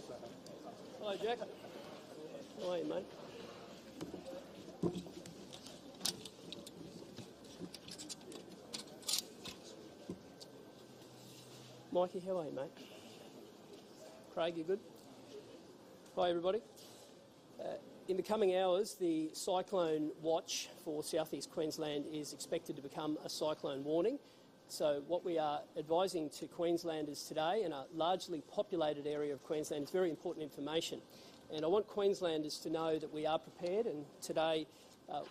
Hello, Jack. How are you, mate? Mikey, how are you, mate? Craig, you good? Hi, everybody. In the coming hours, the cyclone watch for southeast Queensland is expected to become a cyclone warning. So what we are advising to Queenslanders today, in a largely populated area of Queensland, is very important information. And I want Queenslanders to know that we are prepared, and today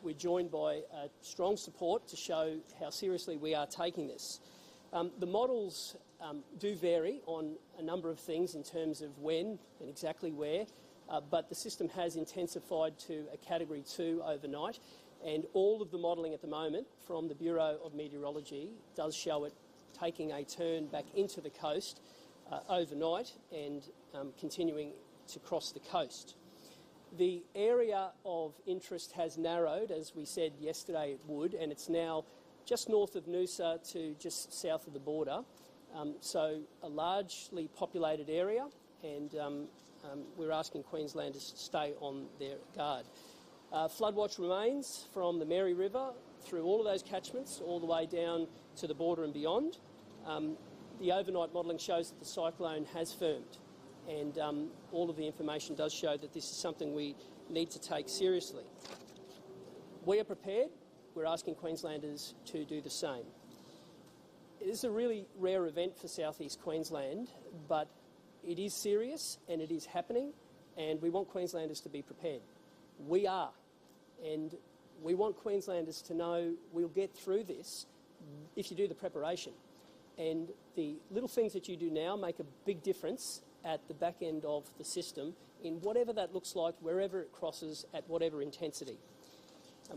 we're joined by strong support to show how seriously we are taking this. The models do vary on a number of things in terms of when and exactly where, but the system has intensified to a Category 2 overnight, and all of the modelling at the moment from the Bureau of Meteorology does show it taking a turn back into the coast overnight and continuing to cross the coast. The area of interest has narrowed, as we said yesterday it would, and it's now just north of Noosa to just south of the border. So a largely populated area, and we're asking Queenslanders to stay on their guard. Flood watch remains from the Mary River through all of those catchments all the way down to the border and beyond. The overnight modelling shows that the cyclone has firmed, and all of the information does show that this is something we need to take seriously. We are prepared. We're asking Queenslanders to do the same. It is a really rare event for southeast Queensland, but it is serious and it is happening, and we want Queenslanders to be prepared. We are, and we want Queenslanders to know we'll get through this if you do the preparation. And the little things that you do now make a big difference at the back end of the system in whatever that looks like, wherever it crosses, at whatever intensity.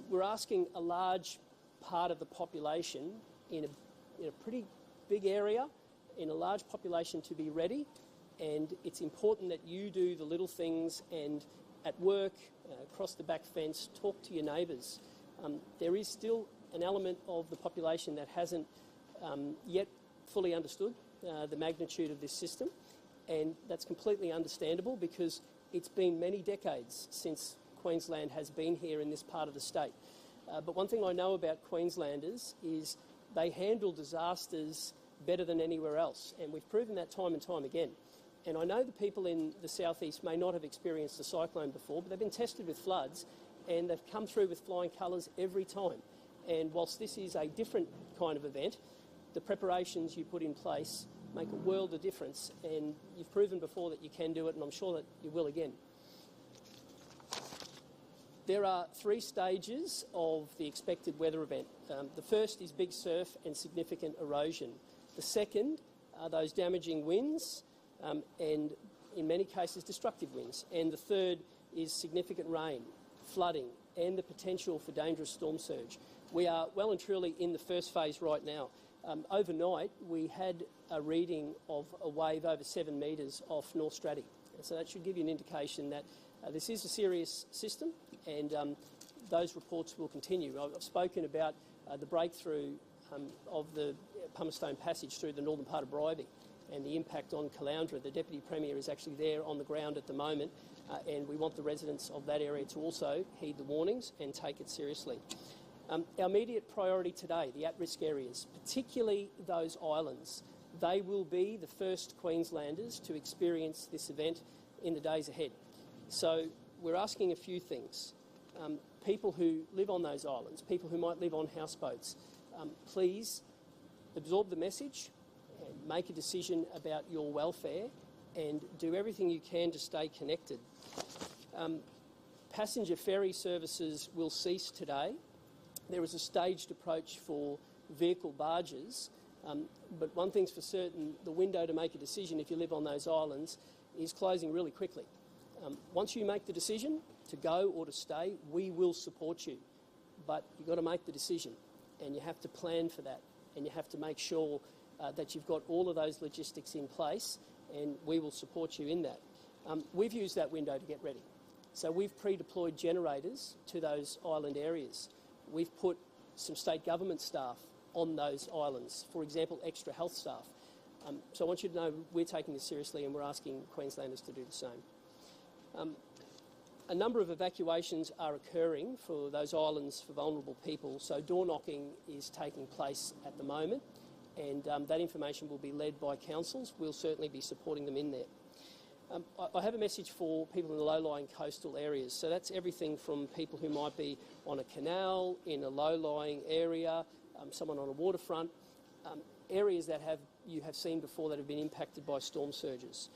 We're asking a large part of the population in a pretty big area, in a large population, to be ready, and it's important that you do the little things, and at work, across the back fence, talk to your neighbours. There is still an element of the population that hasn't yet fully understood the magnitude of this system, and that's completely understandable because it's been many decades since Queensland has been here in this part of the state. But one thing I know about Queenslanders is they handle disasters better than anywhere else, and we've proven that time and time again. And I know the people in the southeast may not have experienced a cyclone before, but they've been tested with floods, and they've come through with flying colours every time. And whilst this is a different kind of event, the preparations you put in place make a world of difference, and you've proven before that you can do it, and I'm sure that you will again. There are 3 stages of the expected weather event. The first is big surf and significant erosion. The second are those damaging winds, and in many cases destructive winds. And the third is significant rain, flooding, and the potential for dangerous storm surge. We are well and truly in the first phase right now. Overnight, we had a reading of a wave over 7 metres off North Straddie. And so that should give you an indication that this is a serious system, and those reports will continue. I've spoken about the breakthrough of the Pumicestone Passage through the northern part of Bribie and the impact on Caloundra. The Deputy Premier is actually there on the ground at the moment, and we want the residents of that area to also heed the warnings and take it seriously. Our immediate priority today, the at-risk areas, particularly those islands, they will be the first Queenslanders to experience this event in the days ahead. So we're asking a few things. People who live on those islands, people who might live on houseboats, please absorb the message and make a decision about your welfare and do everything you can to stay connected. Passenger ferry services will cease today. There is a staged approach for vehicle barges, but one thing's for certain, the window to make a decision if you live on those islands is closing really quickly. Once you make the decision to go or to stay, we will support you, but you've got to make the decision, and you have to plan for that, and you have to make sure that you've got all of those logistics in place, and we will support you in that. We've used that window to get ready. So we've pre-deployed generators to those island areas. We've put some state government staff on those islands, for example, extra health staff. So I want you to know we're taking this seriously and we're asking Queenslanders to do the same. A number of evacuations are occurring for those islands for vulnerable people, so door knocking is taking place at the moment, and that information will be led by councils. We'll certainly be supporting them in there. I have a message for people in the low-lying coastal areas. So that's everything from people who might be on a canal, in a low-lying area, someone on a waterfront, areas that you have seen before that have been impacted by storm surges.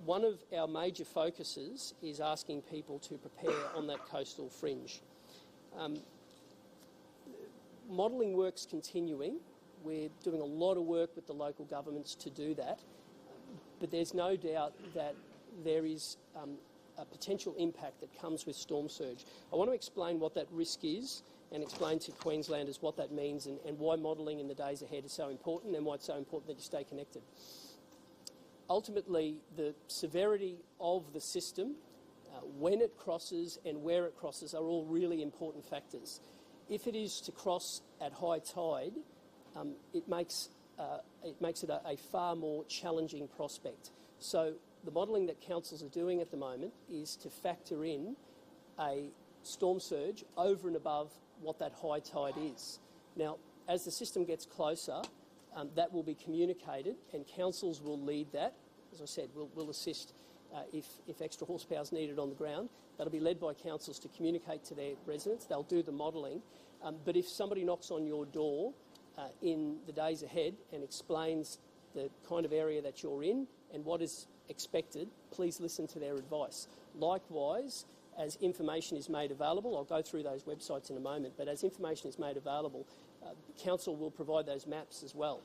One of our major focuses is asking people to prepare on that coastal fringe. Modelling work's continuing. We're doing a lot of work with the local governments to do that, but there's no doubt that there is a potential impact that comes with storm surge. I want to explain what that risk is and explain to Queenslanders what that means and why modelling in the days ahead is so important and why it's so important that you stay connected. Ultimately, the severity of the system, when it crosses and where it crosses are all really important factors. If it is to cross at high tide, it makes it a far more challenging prospect. So the modelling that councils are doing at the moment is to factor in a storm surge over and above what that high tide is. Now, as the system gets closer, that will be communicated and councils will lead that. As I said, we'll assist if extra horsepower is needed on the ground. That'll be led by councils to communicate to their residents. They'll do the modelling. But if somebody knocks on your door in the days ahead and explains the kind of area that you're in and what is expected, please listen to their advice. Likewise, as information is made available, I'll go through those websites in a moment, but as information is made available, council will provide those maps as well.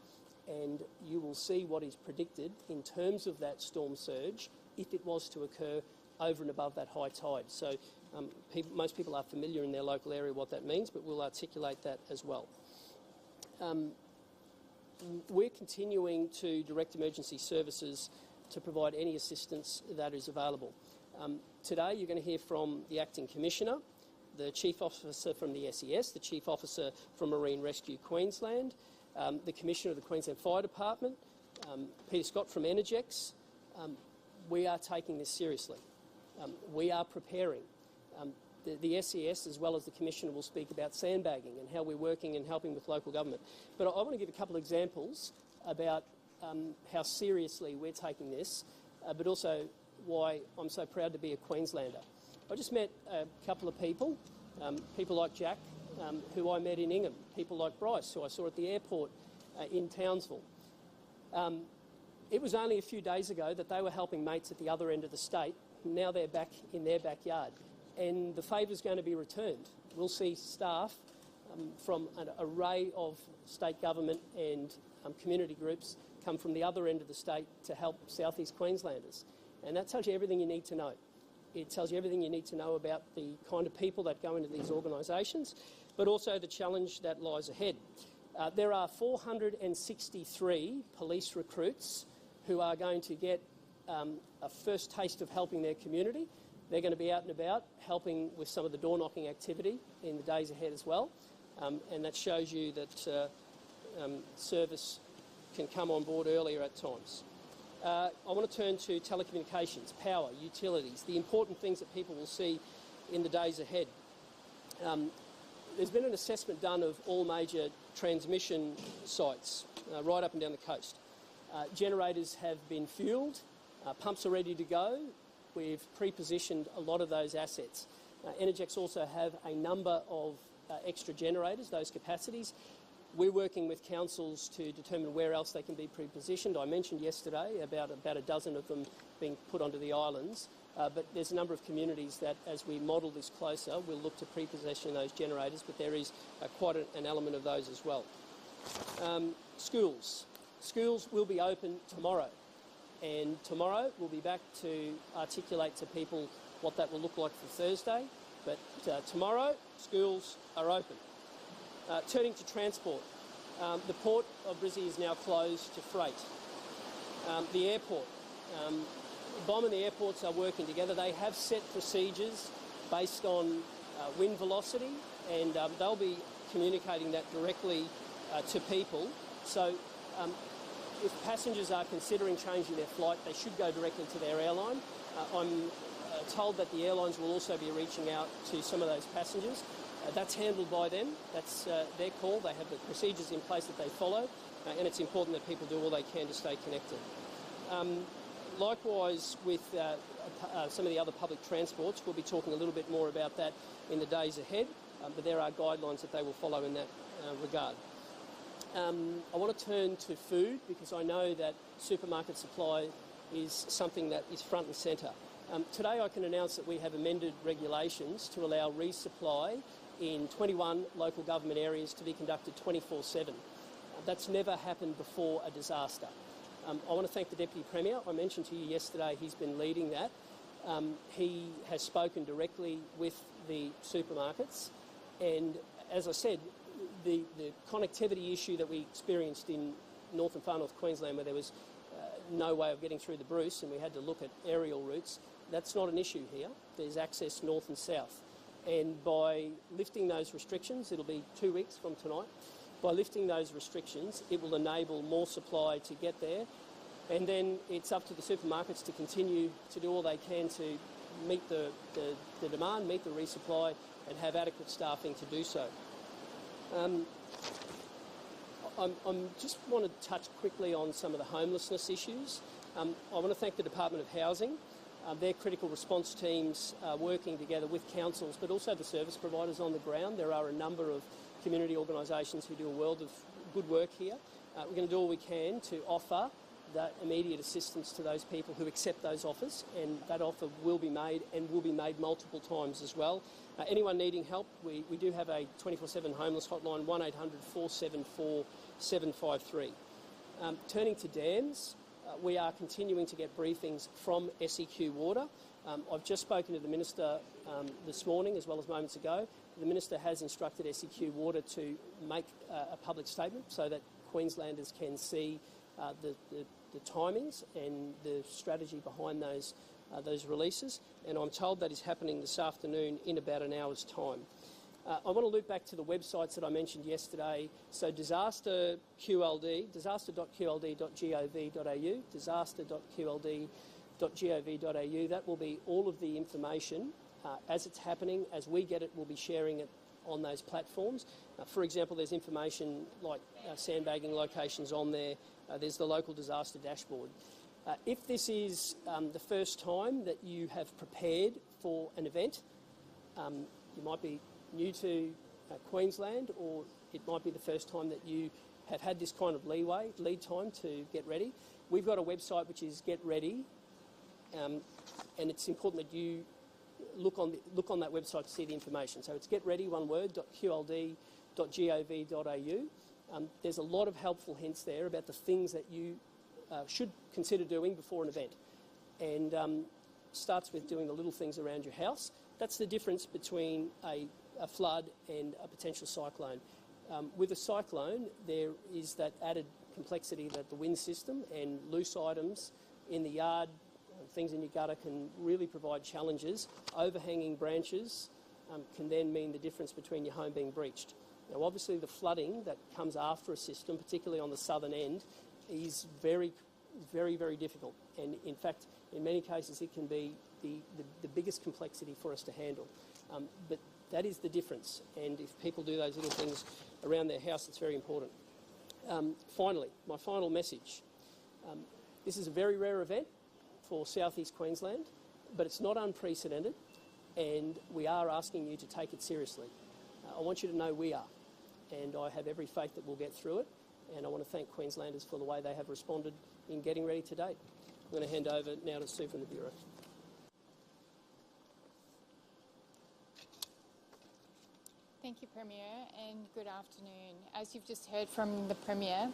And you will see what is predicted in terms of that storm surge if it was to occur over and above that high tide. So most people are familiar in their local area what that means, but we'll articulate that as well. We're continuing to direct emergency services to provide any assistance that is available. Today you're going to hear from the Acting Commissioner, the Chief Officer from the SES, the Chief Officer from Marine Rescue Queensland, the Commissioner of the Queensland Fire Department, Peter Scott from Energex. We are taking this seriously. We are preparing. The SES, as well as the Commissioner, will speak about sandbagging and how we're working and helping with local government. But I want to give a couple of examples about how seriously we're taking this, but also why I'm so proud to be a Queenslander. I just met a couple of people, people like Jack, who I met in Ingham, people like Bryce, who I saw at the airport in Townsville. It was only a few days ago that they were helping mates at the other end of the state. Now they're back in their backyard. And the favour's going to be returned. We'll see staff from an array of state government and community groups come from the other end of the state to help South East Queenslanders. And that tells you everything you need to know. It tells you everything you need to know about the kind of people that go into these organisations, but also the challenge that lies ahead. There are 463 police recruits who are going to get a first taste of helping their community. They're going to be out and about helping with some of the door-knocking activity in the days ahead as well. And that shows you that service can come on board earlier at times. I want to turn to telecommunications, power, utilities, the important things that people will see in the days ahead. There's been an assessment done of all major transmission sites right up and down the coast. Generators have been fuelled, pumps are ready to go. We've pre-positioned a lot of those assets. Energex also have a number of extra generators, those capacities. We're working with councils to determine where else they can be pre-positioned. I mentioned yesterday about a dozen of them being put onto the islands, but there's a number of communities that, as we model this closer, we'll look to pre-position those generators, but there is quite an element of those as well. Schools. Schools will be open tomorrow, and tomorrow we'll be back to articulate to people what that will look like for Thursday, but tomorrow schools are open. Turning to transport, the port of Brizzy is now closed to freight. The airport, BOM and the airports are working together. They have set procedures based on wind velocity, and they'll be communicating that directly to people. So if passengers are considering changing their flight, they should go directly to their airline. I'm told that the airlines will also be reaching out to some of those passengers. That's handled by them. That's their call. They have the procedures in place that they follow, and it's important that people do all they can to stay connected. Likewise, with some of the other public transports, we'll be talking a little bit more about that in the days ahead, but there are guidelines that they will follow in that regard. I want to turn to food because I know that supermarket supply is something that is front and centre. Today I can announce that we have amended regulations to allow resupply in 21 local government areas to be conducted 24/7. That's never happened before a disaster. I want to thank the Deputy Premier. I mentioned to you yesterday he's been leading that. He has spoken directly with the supermarkets, and as I said, the connectivity issue that we experienced in North and Far North Queensland, where there was no way of getting through the Bruce and we had to look at aerial routes, that's not an issue here. There's access north and south. And by lifting those restrictions, it'll be 2 weeks from tonight, by lifting those restrictions, it will enable more supply to get there. And then it's up to the supermarkets to continue to do all they can to meet the demand, meet the resupply, and have adequate staffing to do so. I just want to touch quickly on some of the homelessness issues. I want to thank the Department of Housing. Their critical response teams are working together with councils, but also the service providers on the ground. There are a number of community organisations who do a world of good work here. We're going to do all we can to offer that immediate assistance to those people who accept those offers, and that offer will be made and will be made multiple times as well. Anyone needing help, we do have a 24/7 homeless hotline, 1800 474 753. Turning to dams, we are continuing to get briefings from SEQ Water. I've just spoken to the Minister this morning as well as moments ago. The Minister has instructed SEQ Water to make a public statement so that Queenslanders can see the timings and the strategy behind those releases, and I'm told that is happening this afternoon in about an hour's time. I want to loop back to the websites that I mentioned yesterday. So disaster.qld, disaster.qld.gov.au, disaster.qld.gov.au. That will be all of the information as it's happening. As we get it, we'll be sharing it on those platforms. For example, there's information like sandbagging locations on there. There's the local disaster dashboard. If this is the first time that you have prepared for an event, you might be new to Queensland, or it might be the first time that you have had this kind of lead time to get ready. We've got a website which is Get Ready, and it's important that you look on that website to see the information. So it's getready, one word, .qld.gov.au. There's a lot of helpful hints there about the things that you should consider doing before an event, and starts with doing the little things around your house. That's the difference between a flood and a potential cyclone. With a cyclone, there is that added complexity that the wind system and loose items in the yard, things in your gutter, can really provide challenges. Overhanging branches can then mean the difference between your home being breached. Now, obviously, the flooding that comes after a system, particularly on the southern end, is very, very, very difficult. And in fact, in many cases, it can be the biggest complexity for us to handle. But that is the difference. And if people do those little things around their house, it's very important. Finally, my final message. This is a very rare event for South East Queensland, but it's not unprecedented, and we are asking you to take it seriously. I want you to know we are, and I have every faith that we'll get through it, and I want to thank Queenslanders for the way they have responded in getting ready to date. I'm going to hand over now to Sue from the Bureau. Thank you, Premier, and good afternoon. As you've just heard from the Premier,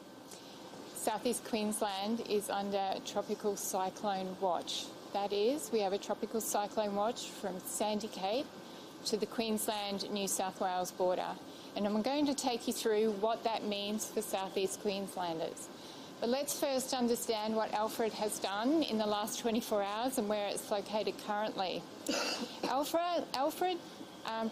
South East Queensland is under Tropical Cyclone Watch. That is, we have a Tropical Cyclone Watch from Sandy Cape to the Queensland-New South Wales border. And I'm going to take you through what that means for South East Queenslanders. But let's first understand what Alfred has done in the last 24 hours and where it's located currently.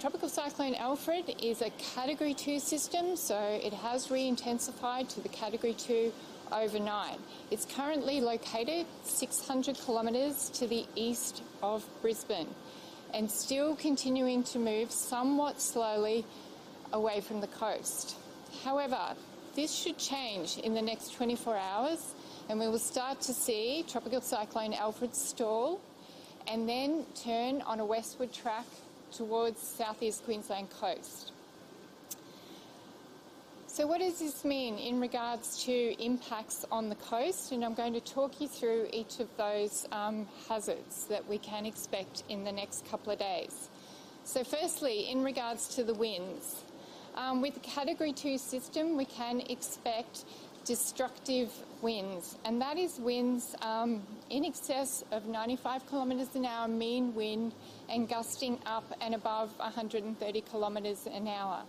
Tropical Cyclone Alfred is a Category 2 system, so it has re-intensified to the Category 2 overnight. It's currently located 600 kilometres to the east of Brisbane and still continuing to move somewhat slowly away from the coast. However, this should change in the next 24 hours and we will start to see Tropical Cyclone Alfred stall and then turn on a westward track towards southeast Queensland coast. So what does this mean in regards to impacts on the coast? And I'm going to talk you through each of those hazards that we can expect in the next couple of days. So firstly, in regards to the winds, with the Category 2 system, we can expect destructive winds, and that is winds in excess of 95 kilometres an hour mean wind and gusting up and above 130 kilometres an hour.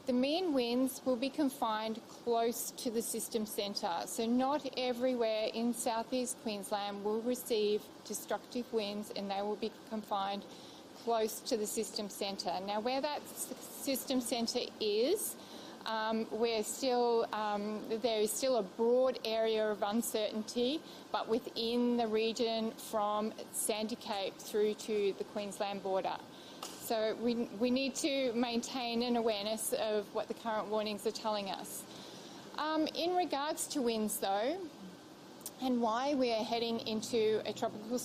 The mean winds will be confined close to the system centre, so not everywhere in southeast Queensland will receive destructive winds and they will be confined close to the system centre. Now, where that system centre is, there is still a broad area of uncertainty, but within the region from Sandy Cape through to the Queensland border. So we need to maintain an awareness of what the current warnings are telling us. In regards to winds though, and why we are heading into a tropical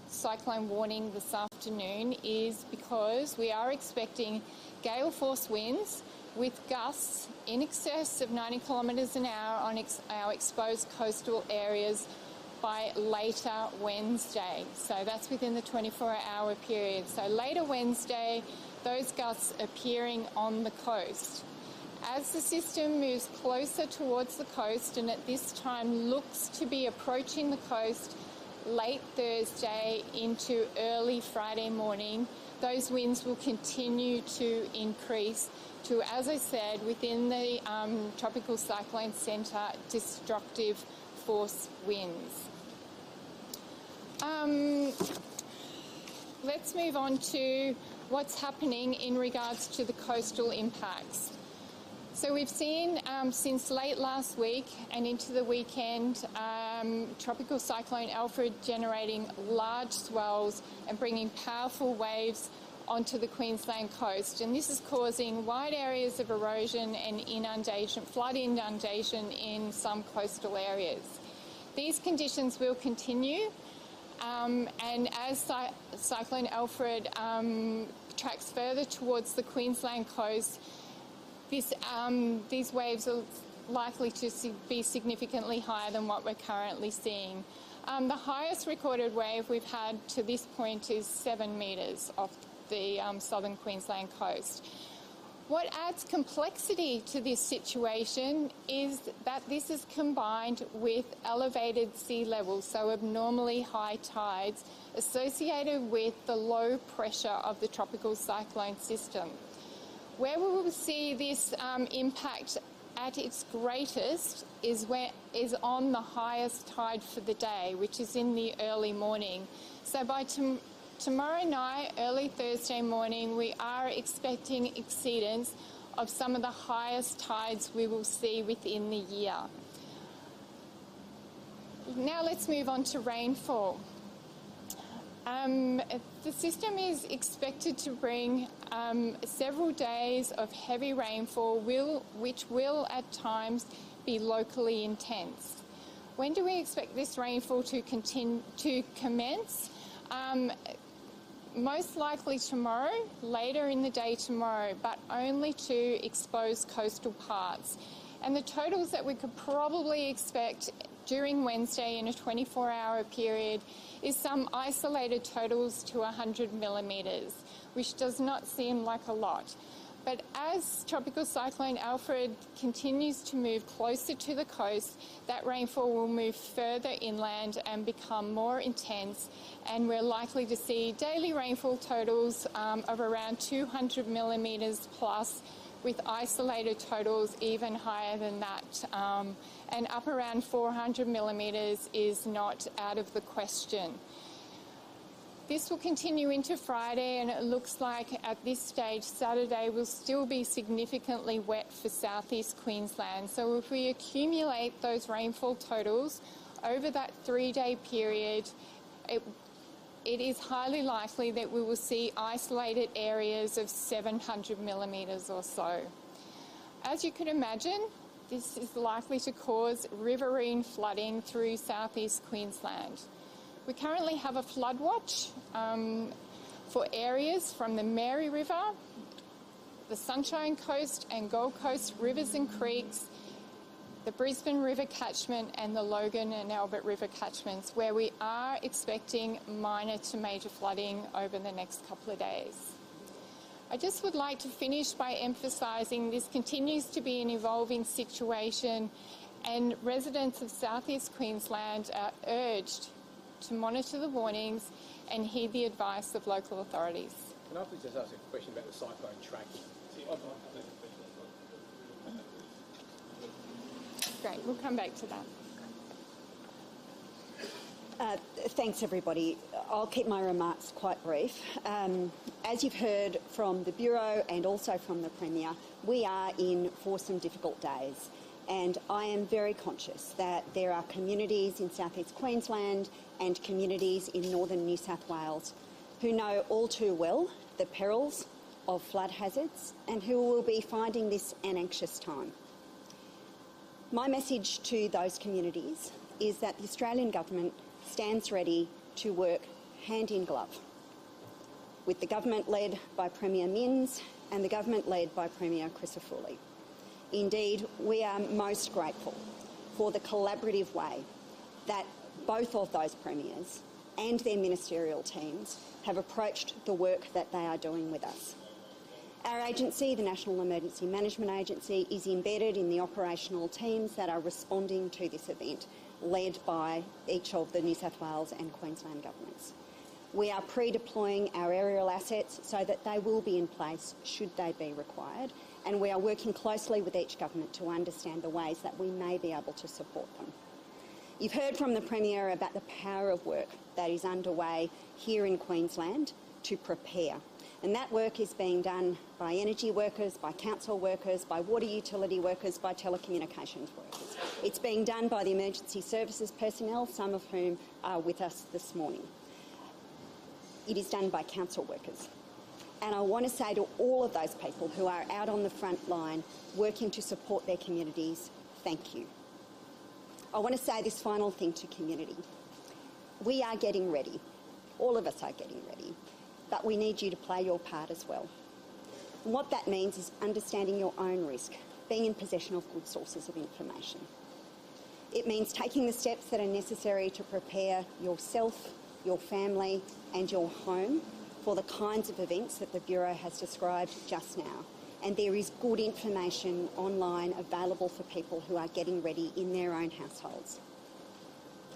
cyclone warning this afternoon is because we are expecting gale force winds with gusts in excess of 90 kilometres an hour on our exposed coastal areas by later Wednesday. So that's within the 24-hour period. So later Wednesday, those gusts appearing on the coast. As the system moves closer towards the coast and at this time looks to be approaching the coast late Thursday into early Friday morning, those winds will continue to increase to, as I said, within the Tropical Cyclone Centre, destructive force winds. Let's move on to what's happening in regards to the coastal impacts. So we've seen since late last week and into the weekend, Tropical Cyclone Alfred generating large swells and bringing powerful waves onto the Queensland coast, and this is causing wide areas of erosion and inundation, flood inundation in some coastal areas. These conditions will continue, and as Cyclone Alfred tracks further towards the Queensland coast, these waves are likely to be significantly higher than what we're currently seeing. The highest recorded wave we've had to this point is 7 metres off the southern Queensland coast. What adds complexity to this situation is that this is combined with elevated sea levels, so abnormally high tides associated with the low pressure of the tropical cyclone system. Where we will see this impact at its greatest is on the highest tide for the day, which is in the early morning. So by tomorrow night, early Thursday morning, we are expecting exceedance of some of the highest tides we will see within the year. Now let's move on to rainfall. The system is expected to bring several days of heavy rainfall, which will at times be locally intense. When do we expect this rainfall to commence? Most likely tomorrow, later in the day tomorrow, but only to exposed coastal parts. And the totals that we could probably expect during Wednesday in a 24-hour period is some isolated totals to 100 millimetres, which does not seem like a lot. But as Tropical Cyclone Alfred continues to move closer to the coast, that rainfall will move further inland and become more intense, and we're likely to see daily rainfall totals of around 200 millimetres plus, with isolated totals even higher than that. And up around 400 millimetres is not out of the question. This will continue into Friday, and it looks like at this stage Saturday will still be significantly wet for southeast Queensland. So if we accumulate those rainfall totals over that 3-day period, it is highly likely that we will see isolated areas of 700 millimetres or so. As you can imagine, this is likely to cause riverine flooding through southeast Queensland. We currently have a flood watch for areas from the Mary River, the Sunshine Coast and Gold Coast rivers and creeks, the Brisbane River catchment and the Logan and Albert River catchments, where we are expecting minor to major flooding over the next couple of days. I just would like to finish by emphasising this continues to be an evolving situation, and residents of southeast Queensland are urged to monitor the warnings and heed the advice of local authorities. Can I please just ask a question about the cyclone tracking? Great, we'll come back to that. Thanks, everybody. I'll keep my remarks quite brief. As you've heard from the Bureau and also from the Premier, we are in for some difficult days. And I am very conscious that there are communities in southeast Queensland and communities in northern New South Wales who know all too well the perils of flood hazards and who will be finding this an anxious time. My message to those communities is that the Australian Government stands ready to work hand in glove with the government led by Premier Minns and the government led by Premier Crisafulli. Indeed, we are most grateful for the collaborative way that both of those premiers and their ministerial teams have approached the work that they are doing with us. Our agency, the National Emergency Management Agency, is embedded in the operational teams that are responding to this event, led by each of the New South Wales and Queensland governments. We are pre-deploying our aerial assets so that they will be in place should they be required, and we are working closely with each government to understand the ways that we may be able to support them. You've heard from the Premier about the power of work that is underway here in Queensland to prepare. And that work is being done by energy workers, by council workers, by water utility workers, by telecommunications workers. It's being done by the emergency services personnel, some of whom are with us this morning. It is done by council workers. And I want to say to all of those people who are out on the front line working to support their communities, thank you. I want to say this final thing to community. We are getting ready. All of us are getting ready. But we need you to play your part as well. And what that means is understanding your own risk, being in possession of good sources of information. It means taking the steps that are necessary to prepare yourself, your family and your home for the kinds of events that the Bureau has described just now. And there is good information online available for people who are getting ready in their own households.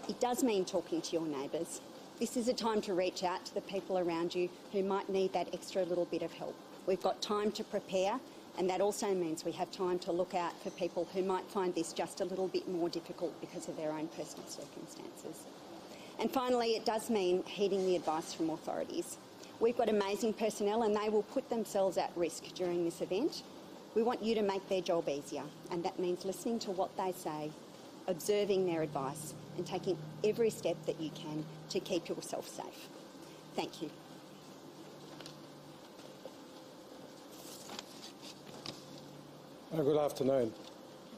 It does mean talking to your neighbours. This is a time to reach out to the people around you who might need that extra little bit of help. We've got time to prepare, and that also means we have time to look out for people who might find this just a little bit more difficult because of their own personal circumstances. And finally, it does mean heeding the advice from authorities. We've got amazing personnel and they will put themselves at risk during this event. We want you to make their job easier, and that means listening to what they say, observing their advice and taking every step that you can to keep yourself safe. Thank you. Good afternoon.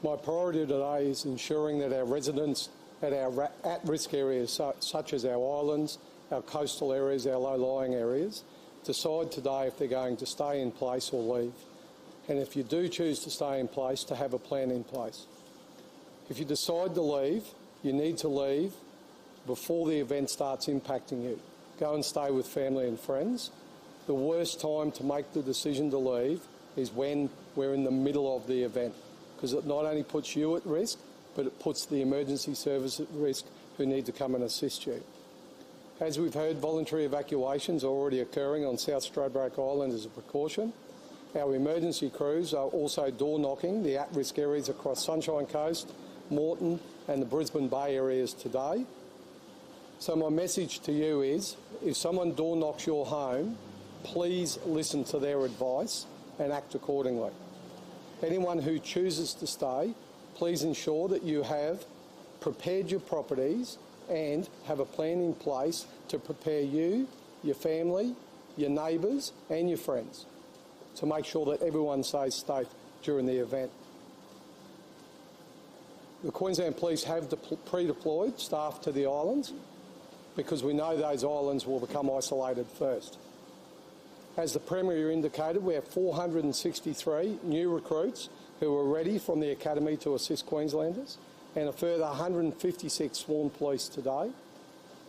My priority today is ensuring that our residents at our at-risk areas, such as our islands, our coastal areas, our low-lying areas, decide today if they're going to stay in place or leave. And if you do choose to stay in place, to have a plan in place. If you decide to leave, you need to leave before the event starts impacting you. Go and stay with family and friends. The worst time to make the decision to leave is when we're in the middle of the event, because it not only puts you at risk, but it puts the emergency service at risk who need to come and assist you. As we've heard, voluntary evacuations are already occurring on South Stradbroke Island as a precaution. Our emergency crews are also door knocking the at-risk areas across Sunshine Coast, Moreton and the Brisbane Bay areas today. So my message to you is, if someone door knocks your home, please listen to their advice and act accordingly. Anyone who chooses to stay, please ensure that you have prepared your properties and have a plan in place to prepare you, your family, your neighbours and your friends to make sure that everyone stays safe during the event. The Queensland Police have pre-deployed staff to the islands because we know those islands will become isolated first. As the Premier indicated, we have 463 new recruits who are ready from the Academy to assist Queenslanders, and a further 156 sworn police today.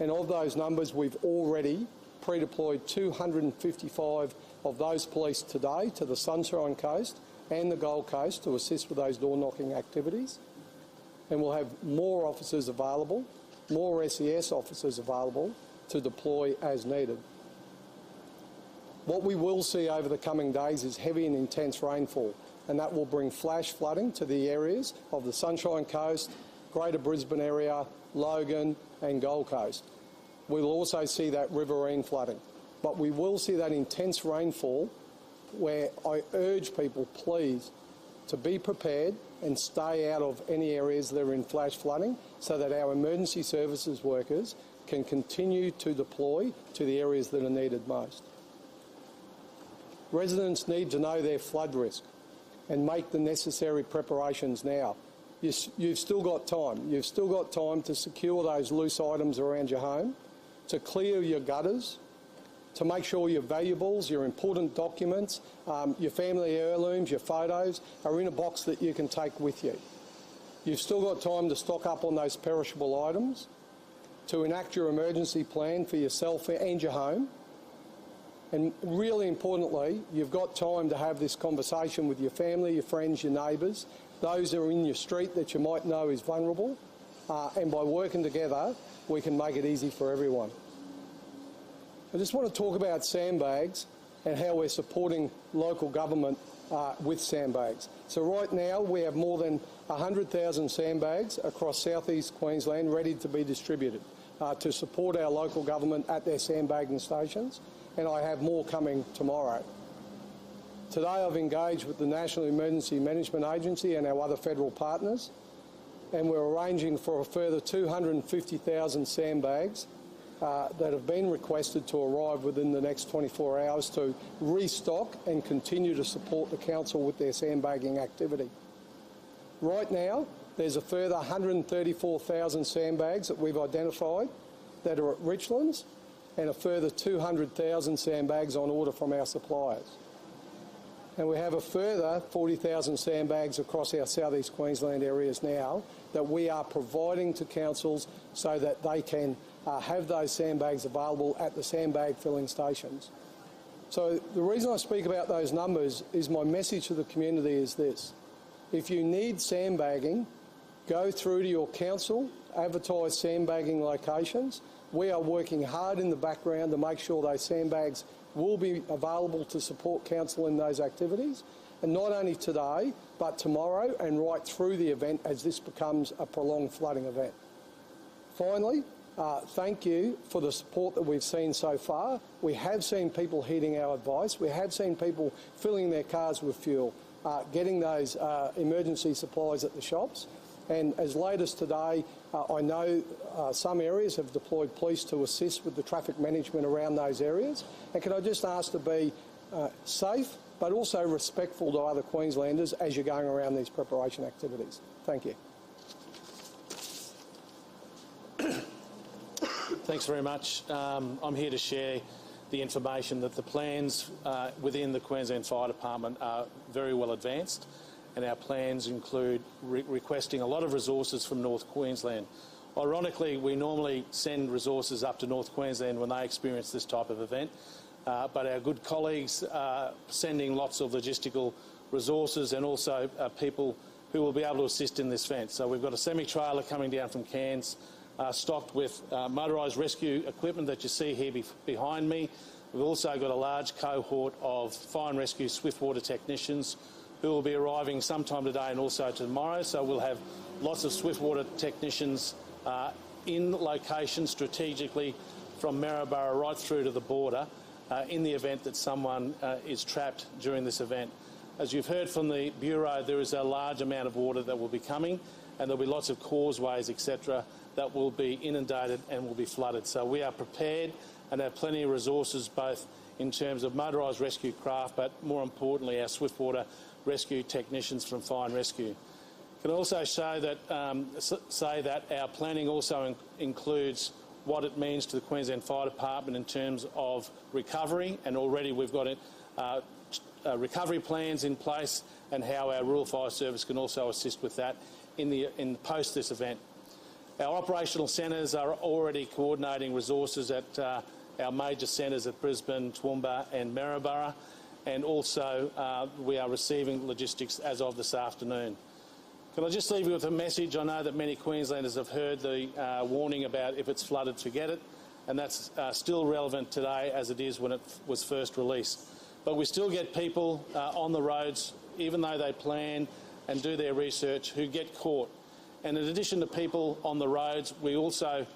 And of those numbers, we've already pre-deployed 255 of those police today to the Sunshine Coast and the Gold Coast to assist with those door-knocking activities. And we'll have more officers available, more SES officers available to deploy as needed. What we will see over the coming days is heavy and intense rainfall, and that will bring flash flooding to the areas of the Sunshine Coast, Greater Brisbane area, Logan and Gold Coast. We will also see that riverine flooding, but we will see that intense rainfall where I urge people, please, to be prepared and stay out of any areas that are in flash flooding so that our emergency services workers can continue to deploy to the areas that are needed most. Residents need to know their flood risk and make the necessary preparations now. You've still got time. You've still got time to secure those loose items around your home, to clear your gutters, to make sure your valuables, your important documents, your family heirlooms, your photos are in a box that you can take with you. You've still got time to stock up on those perishable items, to enact your emergency plan for yourself and your home. And really importantly, you've got time to have this conversation with your family, your friends, your neighbours, those who are in your street that you might know is vulnerable. And by working together, we can make it easy for everyone. I just want to talk about sandbags and how we're supporting local government with sandbags. So right now we have more than 100,000 sandbags across southeast Queensland ready to be distributed to support our local government at their sandbagging stations, and I have more coming tomorrow. Today I've engaged with the National Emergency Management Agency and our other federal partners, and we're arranging for a further 250,000 sandbags that have been requested to arrive within the next 24 hours to restock and continue to support the council with their sandbagging activity. Right now, there's a further 134,000 sandbags that we've identified that are at Richlands, and a further 200,000 sandbags on order from our suppliers. And we have a further 40,000 sandbags across our southeast Queensland areas now that we are providing to councils so that they can have those sandbags available at the sandbag filling stations. So the reason I speak about those numbers is my message to the community is this. If you need sandbagging, go through to your council, advertise sandbagging locations. We are working hard in the background to make sure those sandbags will be available to support council in those activities, and not only today but tomorrow and right through the event as this becomes a prolonged flooding event. Finally, thank you for the support that we've seen so far. We have seen people heeding our advice. We have seen people filling their cars with fuel, getting those emergency supplies at the shops. And as late as today, I know some areas have deployed police to assist with the traffic management around those areas. And can I just ask to be safe but also respectful to other Queenslanders as you're going around these preparation activities. Thank you. Thanks very much. I'm here to share the information that the plans within the Queensland Fire Department are very well advanced, and our plans include requesting a lot of resources from North Queensland. Ironically, we normally send resources up to North Queensland when they experience this type of event, but our good colleagues are sending lots of logistical resources and also people who will be able to assist in this event. So we've got a semi-trailer coming down from Cairns, stocked with motorised rescue equipment that you see here behind me. We've also got a large cohort of fire and rescue swiftwater technicians who will be arriving sometime today and also tomorrow. So we'll have lots of swiftwater technicians in location strategically from Maryborough right through to the border in the event that someone is trapped during this event. As you've heard from the Bureau, there is a large amount of water that will be coming, and there'll be lots of causeways, etc., that will be inundated and will be flooded. So we are prepared and have plenty of resources, both in terms of motorised rescue craft, but more importantly, our swiftwater rescue technicians from Fire and Rescue. I can also say that our planning also includes what it means to the Queensland Fire Department in terms of recovery, and already we've got recovery plans in place, and how our Rural Fire Service can also assist with that in post this event. Our operational centres are already coordinating resources at our major centres at Brisbane, Toowoomba and Maryborough, and also we are receiving logistics as of this afternoon. Can I just leave you with a message? I know that many Queenslanders have heard the warning about if it's flooded, forget it, and that's still relevant today as it is when it was first released. But we still get people on the roads, even though they plan and do their research, who get caught. And in addition to people on the roads, we also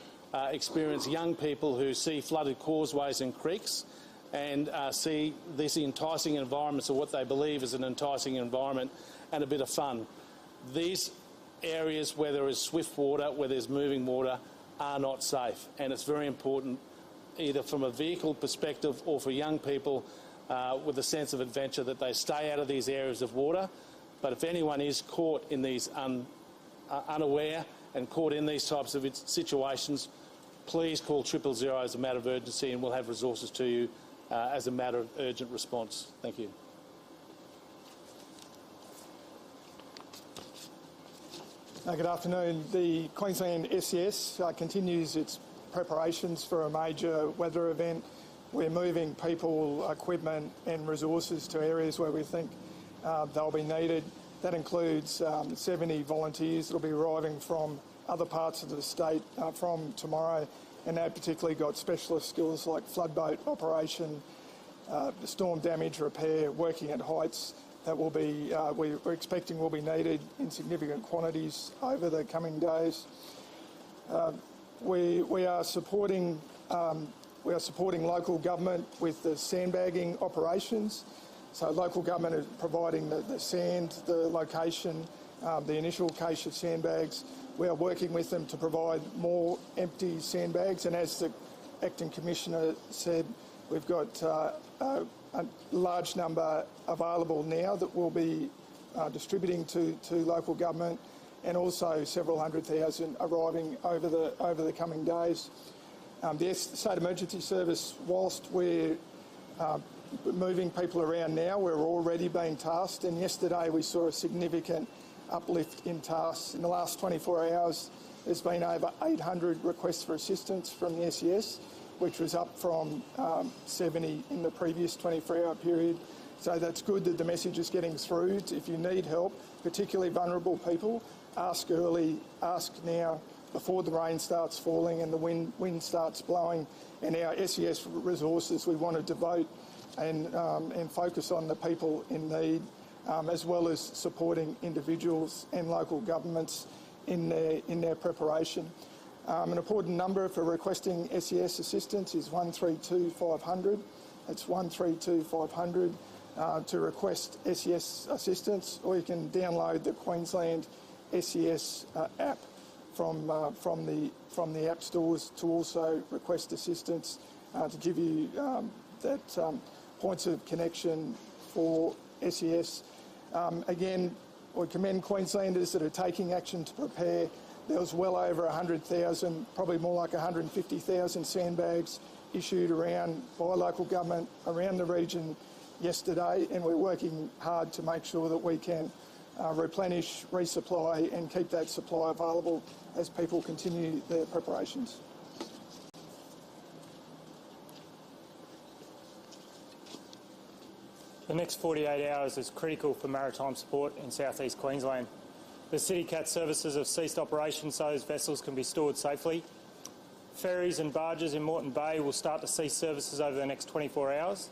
experience young people who see flooded causeways and creeks and see these enticing environments, or what they believe is an enticing environment, and a bit of fun. These areas where there is swift water, where there's moving water, are not safe, and it's very important, either from a vehicle perspective or for young people with a sense of adventure, that they stay out of these areas of water. But if anyone is caught in these unaware and caught in these types of situations, please call 000 as a matter of urgency, and we'll have resources to you as a matter of urgent response. Thank you. Good afternoon. The Queensland SES continues its preparations for a major weather event. We're moving people, equipment and resources to areas where we think they'll be needed. That includes 70 volunteers that will be arriving from other parts of the state from tomorrow, and they've particularly got specialist skills like floodboat operation, storm damage repair, working at heights, that will be, we're expecting will be needed in significant quantities over the coming days. We are supporting local government with the sandbagging operations. So local government is providing the sand, the location, the initial cache of sandbags. We are working with them to provide more empty sandbags, and as the Acting Commissioner said, we've got a large number available now that we'll be distributing to local government, and also several 100,000 arriving over the coming days. The State Emergency Service, whilst we're moving people around now, we're already being tasked, and yesterday we saw a significant uplift in tasks. In the last 24 hours, there's been over 800 requests for assistance from the SES, which was up from 70 in the previous 24-hour period. So that's good that the message is getting through. If you need help, particularly vulnerable people, ask early, ask now, before the rain starts falling and the wind starts blowing. And our SES resources, we want to devote and focus on the people in need, as well as supporting individuals and local governments in their preparation. An important number for requesting SES assistance is 132 500. It's 132 500 to request SES assistance, or you can download the Queensland SES app from the app stores to also request assistance to give you that points of connection for SES. Again, we commend Queenslanders that are taking action to prepare. There was well over 100,000, probably more like 150,000 sandbags issued around by local government around the region yesterday, and we're working hard to make sure that we can replenish, resupply and keep that supply available as people continue their preparations. The next 48 hours is critical for maritime support in southeast Queensland. The CityCat services have ceased operations so those vessels can be stored safely. Ferries and barges in Moreton Bay will start to cease services over the next 24 hours.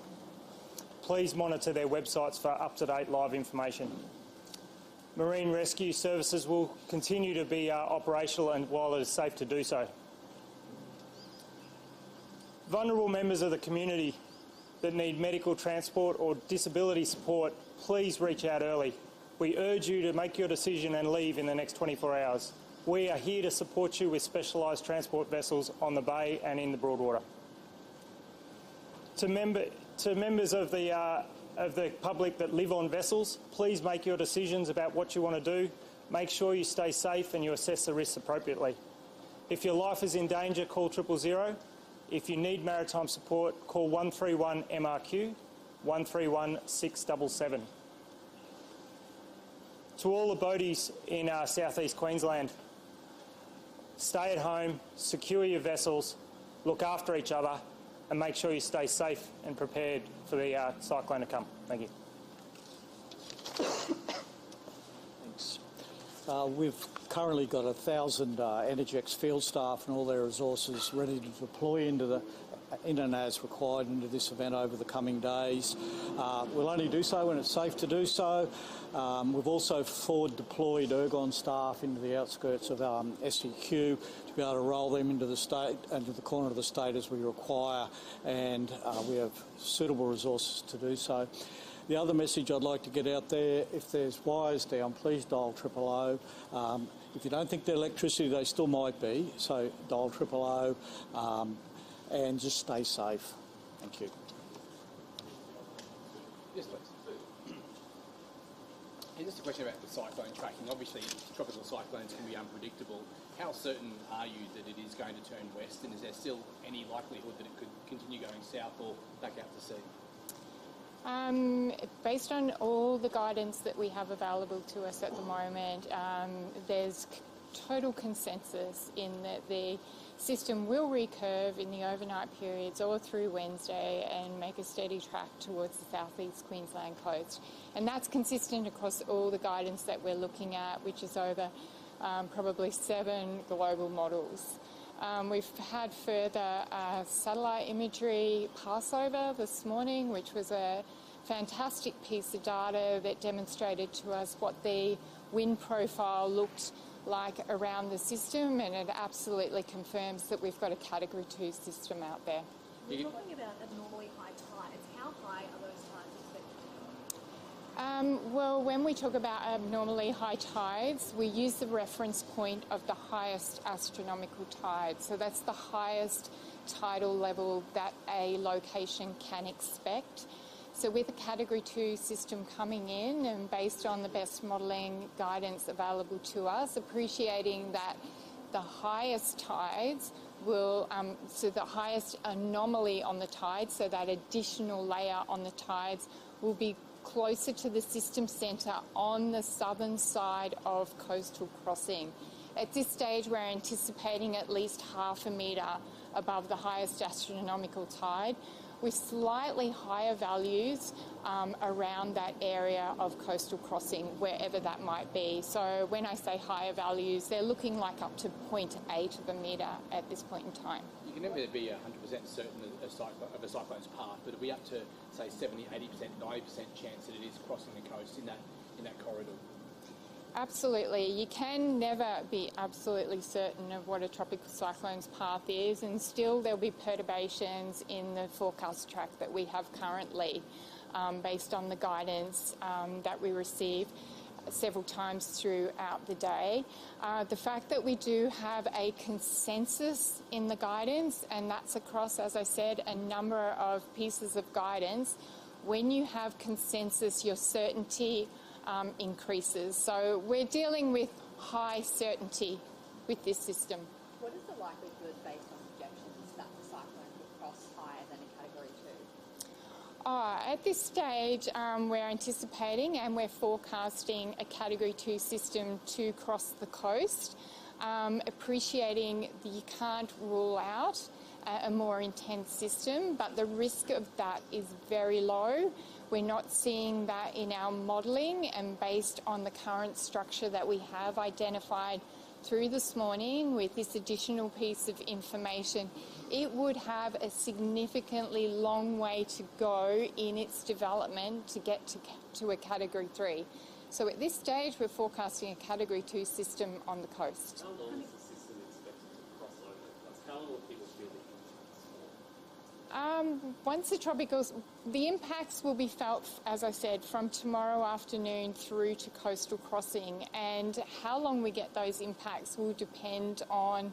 Please monitor their websites for up-to-date live information. Marine rescue services will continue to be operational and while it is safe to do so. Vulnerable members of the community that need medical transport or disability support, please reach out early. We urge you to make your decision and leave in the next 24 hours. We are here to support you with specialised transport vessels on the bay and in the Broadwater. To members of the public that live on vessels, please make your decisions about what you want to do. Make sure you stay safe and you assess the risks appropriately. If your life is in danger, call 000. If you need maritime support, call 131 MRQ, 131 677. To all the boaties in South East Queensland, stay at home, secure your vessels, look after each other, and make sure you stay safe and prepared for the cyclone to come. Thank you. Thanks. We've currently got 1,000 Energex field staff and all their resources ready to deploy into and as required into this event over the coming days. We'll only do so when it's safe to do so. We've also forward deployed Ergon staff into the outskirts of SEQ to be able to roll them into the state, into the corner of the state as we require, and we have suitable resources to do so. The other message I'd like to get out there, if there's wires down, please dial 000. If you don't think they're electricity, they still might be, so dial 000 and just stay safe. Thank you. Yes, please. And just a question about the cyclone tracking. Obviously, tropical cyclones can be unpredictable. How certain are you that it is going to turn west, and is there still any likelihood that it could continue going south or back out to sea? Based on all the guidance that we have available to us at the moment, there's total consensus in that the system will recurve in the overnight periods all through Wednesday and make a steady track towards the southeast Queensland coast. And that's consistent across all the guidance that we're looking at, which is over probably 7 global models. We've had further satellite imagery pass over this morning, which was a fantastic piece of data that demonstrated to us what the wind profile looked like around the system, and it absolutely confirms that we've got a Category 2 system out there. We're talking about abnormally high tides. How high are those tides expected? Well, when we talk about abnormally high tides, we use the reference point of the highest astronomical tide. So that's the highest tidal level that a location can expect. So with a Category 2 system coming in and based on the best modelling guidance available to us, appreciating that the highest tides will, so the highest anomaly on the tides, so that additional layer on the tides will be closer to the system centre on the southern side of coastal crossing. At this stage, we're anticipating at least 0.5 metre above the highest astronomical tide, with slightly higher values around that area of coastal crossing, wherever that might be. So when I say higher values, they're looking like up to 0.8 of a metre at this point in time. You can never be 100% certain of a cyclone's path, but it'll be up to, say, 70, 80%, 90% chance that it is crossing the coast in that corridor. Absolutely. You can never be absolutely certain of what a tropical cyclone's path is, and still there'll be perturbations in the forecast track that we have currently based on the guidance that we receive several times throughout the day. The fact that we do have a consensus in the guidance, and that's across, as I said, a number of pieces of guidance. When you have consensus, your certainty increases. So we're dealing with high certainty with this system. What is the likelihood, based on projections, that the cyclone will cross higher than a Category 2? At this stage, we're anticipating and we're forecasting a Category 2 system to cross the coast, appreciating that you can't rule out a more intense system, but the risk of that is very low. We're not seeing that in our modelling, and based on the current structure that we have identified through this morning with this additional piece of information, it would have a significantly long way to go in its development to get to a Category 3. So at this stage, we're forecasting a Category 2 system on the coast. How long is the system expected to cross over? How long will people feel the Once the tropicals, the impacts will be felt, as I said, from tomorrow afternoon through to coastal crossing, and how long we get those impacts will depend on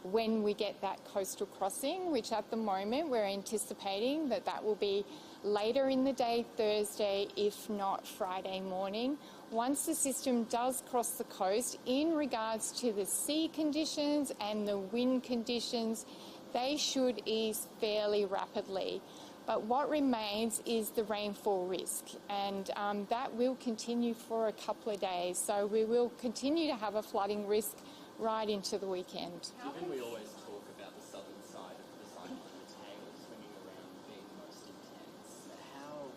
when we get that coastal crossing, which at the moment we're anticipating that will be later in the day, Thursday, if not Friday morning. Once the system does cross the coast, in regards to the sea conditions and the wind conditions, they should ease fairly rapidly. But what remains is the rainfall risk, and that will continue for a couple of days. So we will continue to have a flooding risk right into the weekend. Given we always talk about the southern side of the cyclone tail swinging around being most intense, how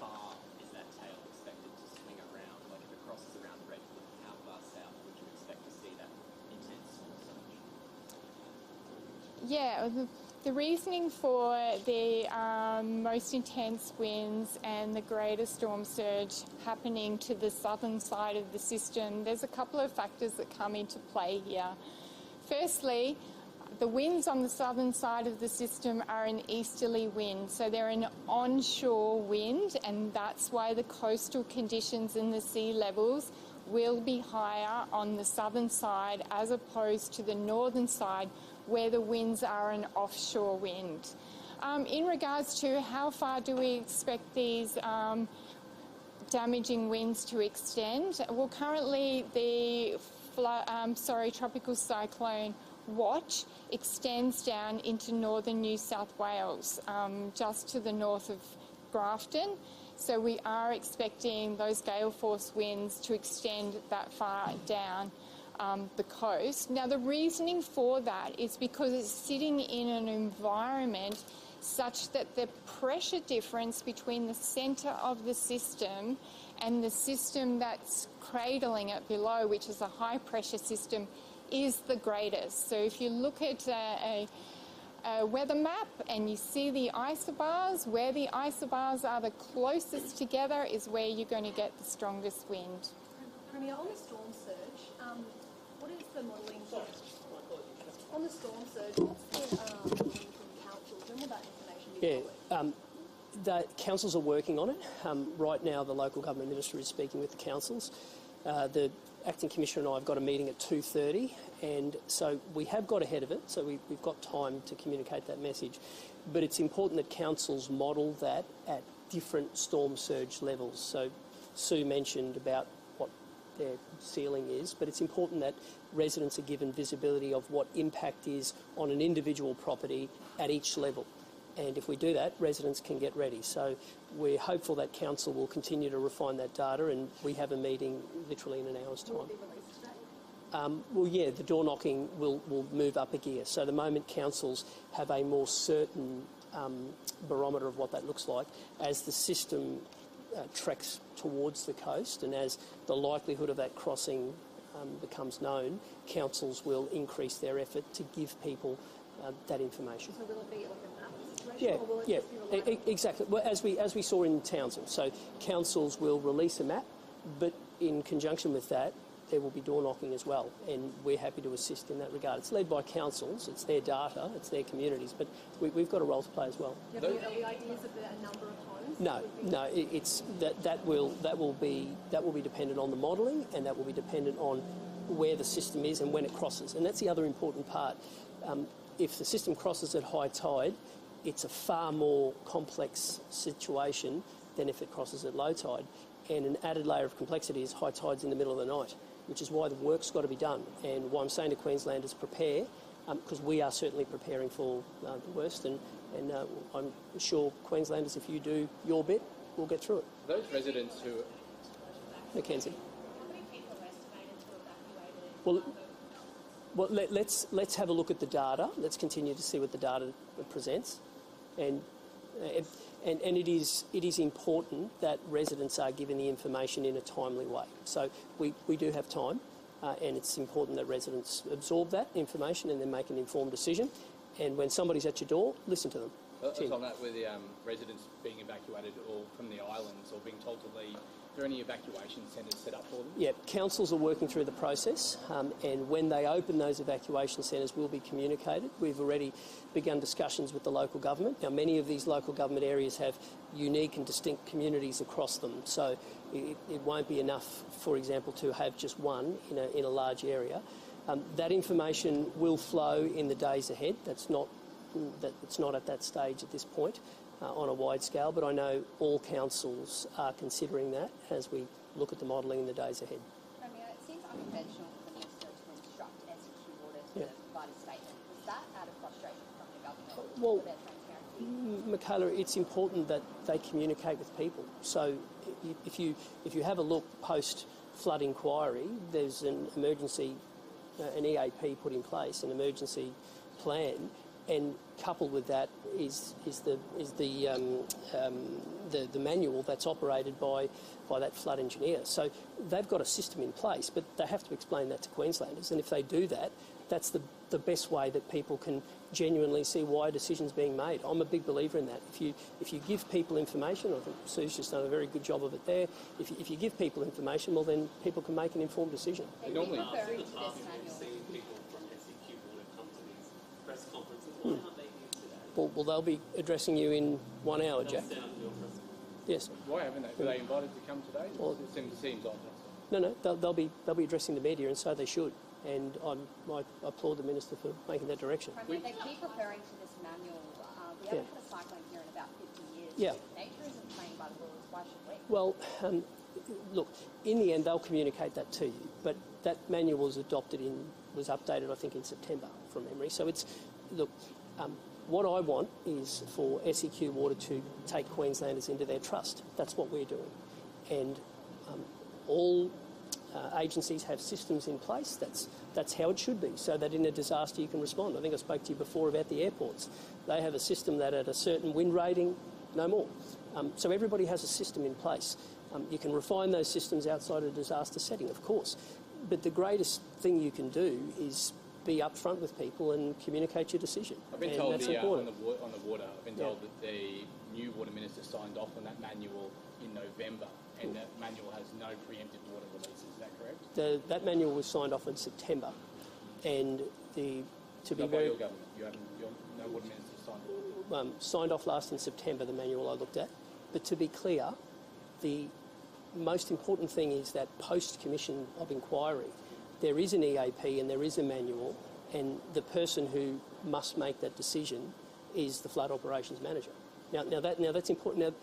far is that tail expected to swing around? Like if it crosses around Redford, how far south would you expect to see that intense storm surge? Yeah, the reasoning for the most intense winds and the greater storm surge happening to the southern side of the system, there's a couple of factors that come into play here. Firstly, the winds on the southern side of the system are an easterly wind, so they're an onshore wind, and that's why the coastal conditions and the sea levels will be higher on the southern side as opposed to the northern side, where the winds are an offshore wind. In regards to how far do we expect these damaging winds to extend, well, currently the Tropical Cyclone Watch extends down into northern New South Wales, just to the north of Grafton. So we are expecting those gale force winds to extend that far down the coast. Now, the reasoning for that is because it's sitting in an environment such that the pressure difference between the centre of the system and the system that's cradling it below, which is a high pressure system, is the greatest. So if you look at a weather map and you see the isobars, where the isobars are the closest together is where you're going to get the strongest wind. Premier, on the storm surge, what is the modelling? On the storm surge, what's the modelling from councils? When will that information be published? The councils are working on it. Right now, the local government minister is speaking with the councils. The acting commissioner and I have got a meeting at 2:30, and so we have got ahead of it. So we've got time to communicate that message. But it's important that councils model that at different storm surge levels. So Sue mentioned about what their ceiling is, but it's important that residents are given visibility of what impact is on an individual property at each level. And if we do that, residents can get ready. So we're hopeful that council will continue to refine that data, and we have a meeting literally in an hour's time. Will it be released today? Well, yeah, the door knocking will move up a gear. So the moment councils have a more certain barometer of what that looks like, as the system treks towards the coast and as the likelihood of that crossing becomes known, councils will increase their effort to give people that information. So will it be like a map situation, Yeah, or will it yeah, just be reliable? exactly. Well, as we saw in Townsville, so councils will release a map, but in conjunction with that, there will be door knocking as well, and we're happy to assist in that regard. It's led by councils, it's their data, it's their communities, but we've got a role to play as well. Do you have any ideas of the number of homes? No, it's that will be dependent on the modelling, and that will be dependent on where the system is and when it crosses, and that's the other important part. If the system crosses at high tide, it's a far more complex situation than if it crosses at low tide. And an added layer of complexity is high tides in the middle of the night, which is why the work's got to be done. And why I'm saying to Queenslanders, prepare, because we are certainly preparing for the worst. And I'm sure Queenslanders, if you do your bit, we'll get through it. Those residents who... Mackenzie. How many people are estimated to evacuate? Well, let's have a look at the data. Let's continue to see what the data presents, and it is important that residents are given the information in a timely way. So we do have time, and it's important that residents absorb that information and then make an informed decision. And when somebody's at your door, listen to them. On that, with the residents being evacuated or from the islands or being told to leave, there any evacuation centres set up for them? Yeah, councils are working through the process, and when they open those evacuation centres will be communicated. We've already begun discussions with the local government. Now, many of these local government areas have unique and distinct communities across them, so it won't be enough, for example, to have just one in a large area. That information will flow in the days ahead. It's not at that stage at this point. On a wide scale, but I know all councils are considering that as we look at the modelling in the days ahead. Premier, it seems unconventional for the Minister to instruct SEQ Water to provide a statement. Was that out of frustration from the government Well, for their transparency? Michaela, it's important that they communicate with people. So if you have a look post-flood inquiry, there's an emergency, an EAP put in place, an emergency plan. And coupled with that is the manual that's operated by that flood engineer. So they've got a system in place, but they have to explain that to Queenslanders. And if they do that, that's the best way that people can genuinely see why a decision's being made. I'm a big believer in that. If you give people information, I think Sue's just done a very good job of it there. If you give people information, well, then people can make an informed decision. Normally, referring to this manual. Well, they'll be addressing you in 1 hour, Jack. Yes. Why haven't they? Were they invited to come today? Well, it seems odd. No, they'll be addressing the media, and so they should. And I applaud the Minister for making that direction. Premier, they keep referring to this manual. We haven't had a cyclone here in about 50 years. Yeah. Nature isn't playing by the rules. Why should we? Well, look, in the end, they'll communicate that to you. But that manual was updated, I think, in September from memory. So what I want is for SEQ Water to take Queenslanders into their trust. That's what we're doing. And all agencies have systems in place. That's how it should be, so that in a disaster you can respond. I think I spoke to you before about the airports. They have a system that at a certain wind rating, no more. So everybody has a system in place. You can refine those systems outside a disaster setting, of course. But the greatest thing you can do is be upfront with people and communicate your decision. I've been and told on the water, I've been told that the new water minister signed off on that manual in November, and that manual has no preemptive water releases. Is that correct? That manual was signed off in September, and by your government, no water minister signed off. Signed off last in September. The manual I looked at, but to be clear, the most important thing is that post-commission of inquiry, there is an EAP and there is a manual, and the person who must make that decision is the flood operations manager. Now that's important. Now,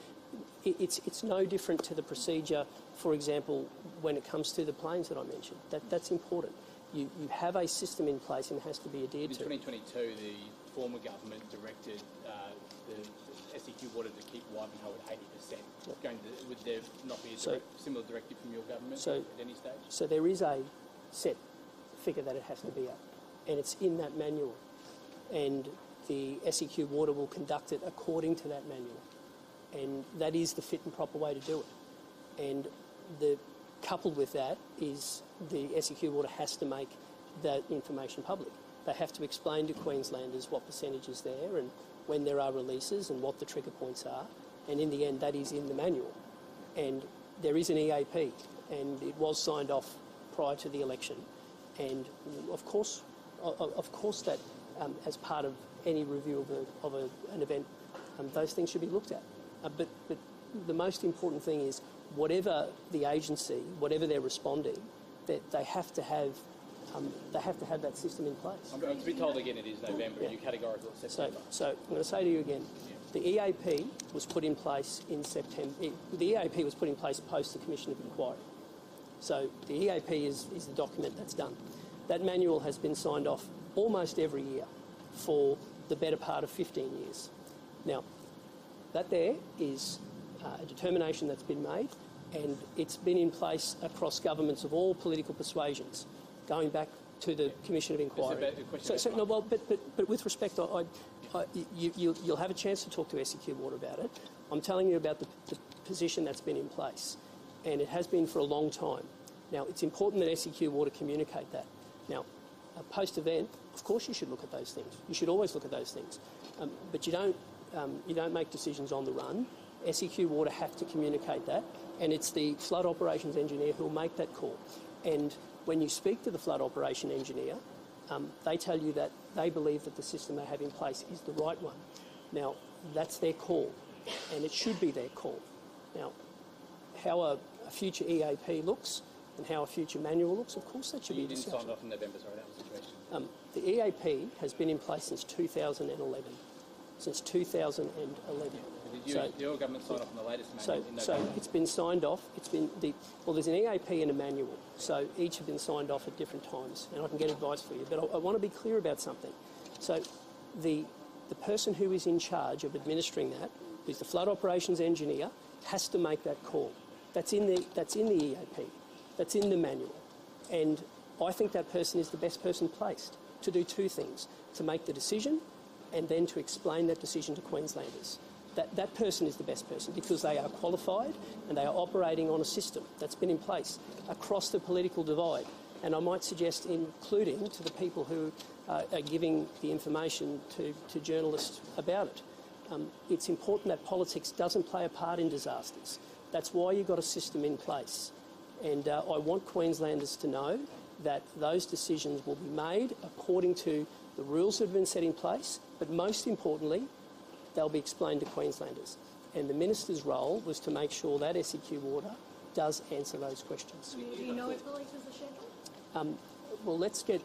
it's no different to the procedure, for example, when it comes to the planes that I mentioned. That's important. You have a system in place and it has to be adhered to. In 2022, the former government directed the SEQ Water to keep Ivanhoe at 80%. Yep. Would there not be a similar directive from your government at any stage? So there is a set figure that it has to be at, and it's in that manual. And the SEQ Water will conduct it according to that manual. And that is the fit and proper way to do it. And coupled with that is the SEQ Water has to make that information public. They have to explain to Queenslanders what percentage is there and when there are releases and what the trigger points are. And in the end, that is in the manual. And there is an EAP, and it was signed off prior to the election. And of course that as part of any review of an event, those things should be looked at. But the most important thing is whatever the agency, whatever they're responding, that they have to have that system in place. I'm to be told again it is November. You categorical September. So I'm going to say to you again, the EAP was put in place in September. The EAP was put in place post the Commission of Inquiry. So the EAP is the document that's done. That manual has been signed off almost every year for the better part of 15 years. Now, that there is a determination that's been made, and it's been in place across governments of all political persuasions, going back to the Commission of Inquiry. But with respect, you'll have a chance to talk to SEQ Water about it. I'm telling you about the position that's been in place, and it has been for a long time. Now, it's important that SEQ Water communicate that. Now, post-event, of course you should look at those things. You should always look at those things. But you don't make decisions on the run. SEQ Water have to communicate that, and it's the flood operations engineer who will make that call. And when you speak to the flood operation engineer, they tell you that they believe that the system they have in place is the right one. Now, that's their call, and it should be their call. Now, how a future EAP looks and how a future manual looks, of course that should be a discussion. You didn't sign off in November, sorry, that was the situation. The EAP has been in place since 2011. Since 2011. Did your government sign off on the latest manual in November? So it's been signed off. Well, there's an EAP and a manual, so each have been signed off at different times, and I can get advice for you. But I want to be clear about something. So the person who is in charge of administering that, who's the flood operations engineer, has to make that call. That's in the EAP. That's in the manual. And I think that person is the best person placed to do two things: to make the decision and then to explain that decision to Queenslanders. That person is the best person because they are qualified and they are operating on a system that's been in place across the political divide. And I might suggest including to the people who are giving the information to journalists about it. It's important that politics doesn't play a part in disasters. That's why you've got a system in place. And I want Queenslanders to know that those decisions will be made according to the rules that have been set in place, but most importantly, they'll be explained to Queenslanders. And the Minister's role was to make sure that SEQ Water does answer those questions. Do you know if the leases are scheduled? Well, let's get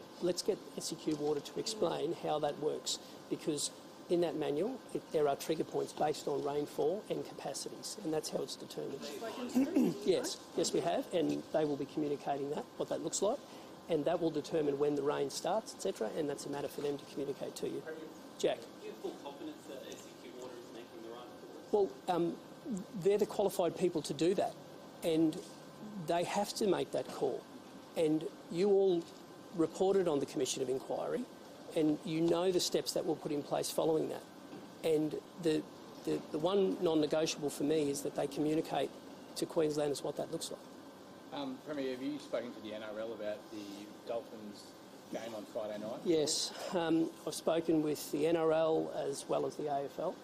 SEQ Water to explain how that works, because in that manual there are trigger points based on rainfall and capacities, and that's how it's determined. Yes, we have, and they will be communicating what that looks like, and that will determine when the rain starts, etc., and that's a matter for them to communicate to you. Jack? Do you have full confidence that SEQ Water is making the right calls? Well, they're the qualified people to do that, and they have to make that call. And you all reported on the Commission of Inquiry, and you know the steps that were put in place following that. And the one non-negotiable for me is that they communicate to Queenslanders what that looks like. Premier, have you spoken to the NRL about the Dolphins game on Friday night? Yes, I've spoken with the NRL as well as the AFL.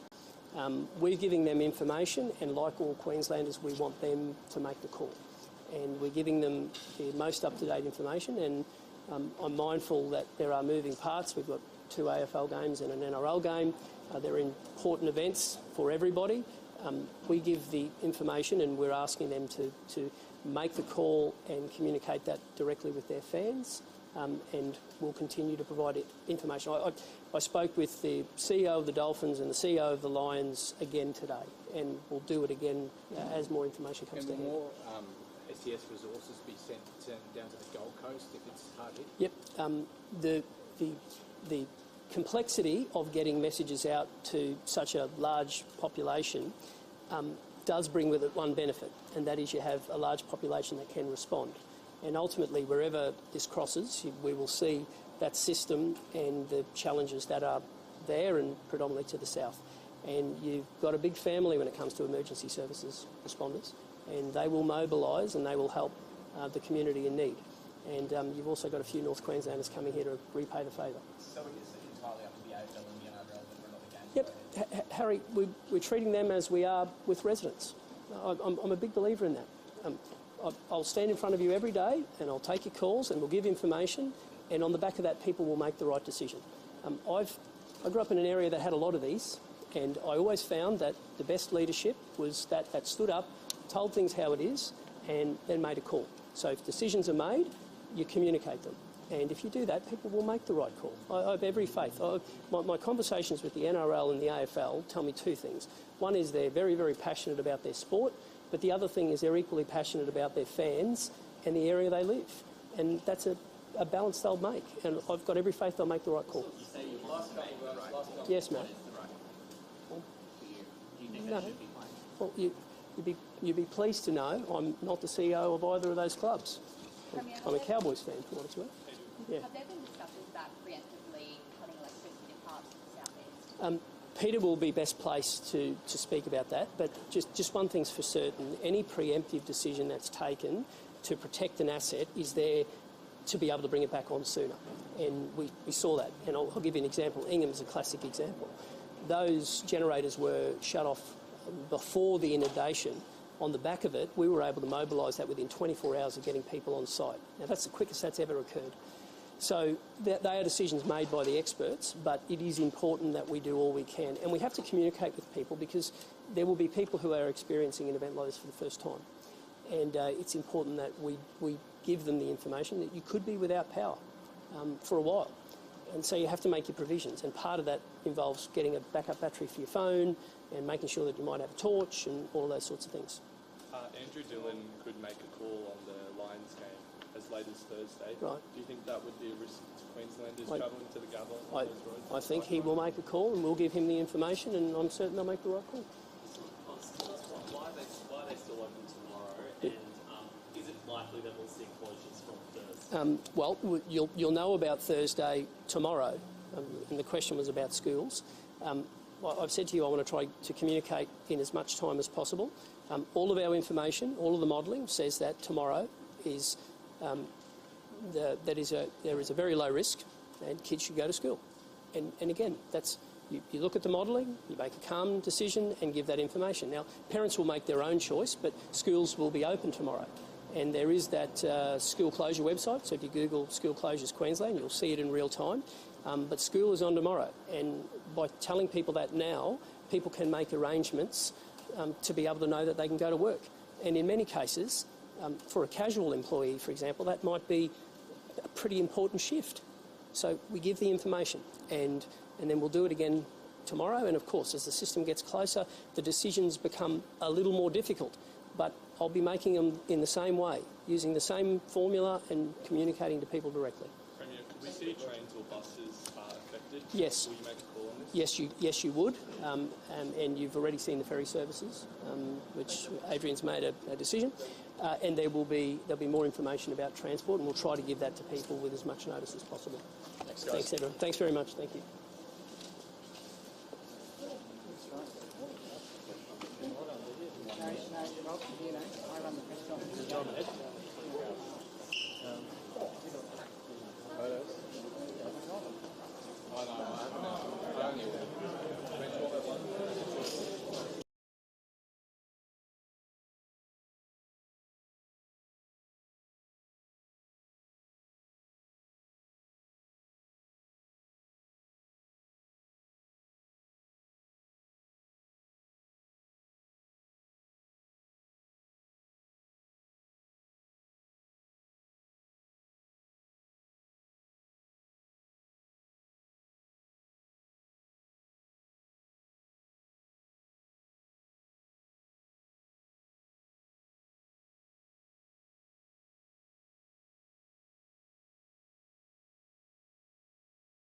We're giving them information, and like all Queenslanders, we want them to make the call. And we're giving them the most up-to-date information, and I'm mindful that there are moving parts. We've got 2 AFL games and an NRL game. They're important events for everybody. We give the information, and we're asking them to make the call and communicate that directly with their fans, and we'll continue to provide information. I spoke with the CEO of the Dolphins and the CEO of the Lions again today, and we'll do it again as more information comes down. And will more SES resources be sent down to the Gold Coast if it's hard hit? Yep. The complexity of getting messages out to such a large population does bring with it one benefit, and that is you have a large population that can respond. And ultimately, wherever this crosses, we will see that system and the challenges that are there, and predominantly to the south. And you've got a big family when it comes to emergency services responders, and they will mobilise and they will help the community in need. And you've also got a few North Queenslanders coming here to repay the favour. So it's entirely up to the AFL and the NRL that run all the games? Yep. Harry, we're treating them as we are with residents. I'm a big believer in that. I'll stand in front of you every day and I'll take your calls and we'll give information, and on the back of that people will make the right decision. I grew up in an area that had a lot of these, and I always found that the best leadership was that stood up, told things how it is, and then made a call. So if decisions are made, you communicate them. And if you do that, people will make the right call. I have every faith. My conversations with the NRL and the AFL tell me two things. One is they're very, very passionate about their sport, but the other thing is they're equally passionate about their fans and the area they live. And that's a balance they'll make. And I've got every faith they'll make the right call. Yes, Matt. No. Well, you'd be pleased to know I'm not the CEO of either of those clubs. I'm a Cowboys fan, for what it's worth. Yeah. Have there been discussions about preemptively cutting electricity in parts of the southeast? Peter will be best placed to speak about that, but just one thing's for certain. Any preemptive decision that's taken to protect an asset is there to be able to bring it back on sooner. And we saw that. And I'll give you an example. Ingham's a classic example. Those generators were shut off before the inundation, on the back of it, we were able to mobilise that within 24 hours of getting people on site. Now, that's the quickest that's ever occurred. So they are decisions made by the experts, but it is important that we do all we can. And we have to communicate with people because there will be people who are experiencing an event like this for the first time. And it's important that we give them the information that you could be without power for a while. And so you have to make your provisions. And part of that involves getting a backup battery for your phone and making sure that you might have a torch and all those sorts of things. Andrew Dillon could make a call on the Lions game as late as Thursday. Right. Do you think that would be a risk to Queenslanders travelling to the Gabba on those roads? I think he will make a call and we'll give him the information, and I'm certain they'll make the right call. Why are they still open tomorrow? And is it likely that we'll see closures from Thursday? Well, you'll know about Thursday tomorrow, and the question was about schools. I've said to you I want to try to communicate in as much time as possible. All of our information, all of the modelling says that tomorrow is there is a very low risk, and kids should go to school. And again, that's you look at the modelling, you make a calm decision, and give that information. Now, parents will make their own choice, but schools will be open tomorrow. And there is that school closure website, so if you Google School Closures Queensland, you'll see it in real time. But school is on tomorrow, and by telling people that now, people can make arrangements to be able to know that they can go to work. And in many cases, for a casual employee, for example, that might be a pretty important shift. So we give the information, and then we'll do it again tomorrow. And of course, as the system gets closer, the decisions become a little more difficult. But I'll be making them in the same way, using the same formula and communicating to people directly. Premier, could we see trains or buses affected? Yes. Will you make a call on this? Yes, you would. And you've already seen the ferry services, which Adrian's made a decision. And there'll be more information about transport, and we'll try to give that to people with as much notice as possible. Thanks, guys. Thanks, everyone. Thanks very much. Thank you. No, Rob, I run the press conference.